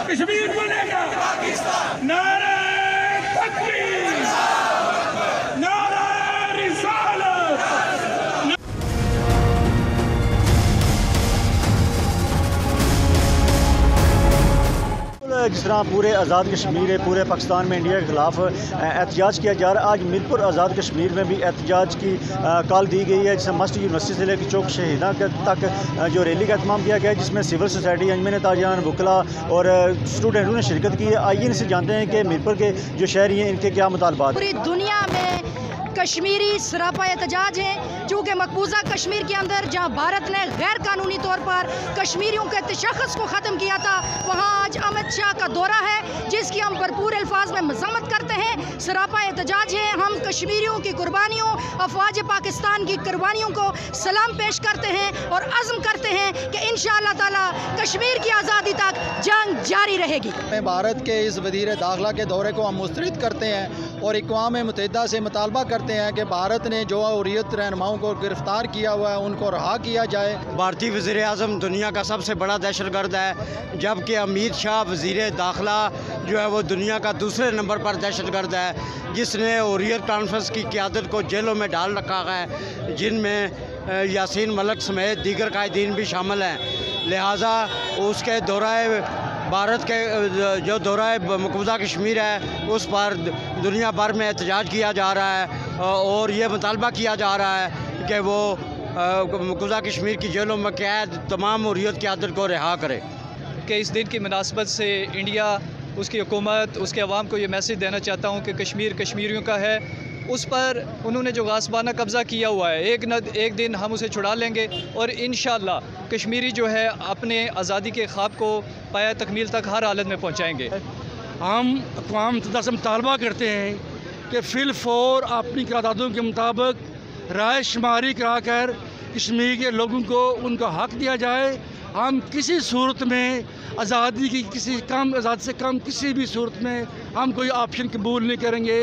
कश्मीर बनेगा पाकिस्तान। नारे तकबीर, नारे रिसालत। जिस तरह पूरे आज़ाद कश्मीर है, पूरे पाकिस्तान में इंडिया के खिलाफ एहतजाज किया जा रहा है। आज मीरपुर आज़ाद कश्मीर में भी एहतजाज की कॉल दी गई है, जिसमें मस्ट यूनिवर्सिटी से लेकर चौक शहीदा तक जो रैली का एहतमाम किया गया है, जिसमें सिविल सोसाइटी, अंजमन ताजिरान, वकला और स्टूडेंटों ने शिरकत की है। आइए इनसे जानते हैं कि मीरपुर के जो शहरी हैं इनके क्या मुतालबात। पूरी दुनिया में कश्मीरी सरापा एहतजाज हैं, चूँकि मकबूजा कश्मीर के अंदर जहाँ भारत ने गैर कानूनी तौर पर कश्मीरियों के तशख़्ख़ुस को ख़त्म किया था, वहाँ आज अमित शाह का दौरा है, जिसकी हम भरपूर अल्फाज में मज़म्मत करते हैं। सरापा एहतजाज है, हम कश्मीरियों की कुर्बानियों, अफवाज पाकिस्तान की कुर्बानियों को सलाम पेश करते हैं और अज़्म करते हैं कि इंशाअल्लाह ताला कश्मीर की आज़ादी तक जंग जारी रहेगी। भारत के इस वज़ीर दाखिला के दौरे को हम मुस्तरद करते हैं और अक़वाम मुत्तहिदा से मुतालबा करते हैं कि भारत ने जो हुर्रियत रहनुमाओं को गिरफ्तार किया हुआ है उनको रहा किया जाए। भारतीय वज़ीर आज़म दुनिया का सबसे बड़ा दहशतगर्द है, जबकि अमित शाह वज़ीर दाखिला जो है वो दुनिया का दूसरे नंबर पर दहशतगर्द है, जिसने हुर्रियत कॉन्फ्रेंस की क़यादत को जेलों में डाल रखा है, जिनमें यासीन मलिक समेत दीगर कायदीन भी शामिल हैं। लिहाजा उसके दौराए भारत के जो दौरा मकबूजा कश्मीर है उस पर दुनिया भर में एहतजाज किया जा रहा है और ये मुतालबा किया जा रहा है कि वो मकबूजा कश्मीर की जेलों में कैद तमाम हुर्रियत की आदत को रिहा करे। कि इस दिन की मुनासबत से इंडिया, उसकी हुकूमत, उसके अवाम को ये मैसेज देना चाहता हूँ कि कश्मीर कश्मीरियों का है, उस पर उन्होंने जो गासबाना कब्ज़ा किया हुआ है, एक दिन हम उसे छुड़ा लेंगे और इंशाअल्लाह कश्मीरी जो है अपने आज़ादी के ख्वाब को पाया तकमील तक हर हालत में पहुँचाएँगे। हम अक़वाम मुत्तहिदा से मुतालबा करते हैं कि फ़िल फ़ौर अपनी करारदादों के मुताबिक राय शुमारी कराकर कश्मीर के लोगों को उनका हक़ दिया जाए। हम किसी सूरत में आज़ादी की आज़ादी से कम किसी भी सूरत में हम कोई ऑप्शन कबूल नहीं करेंगे।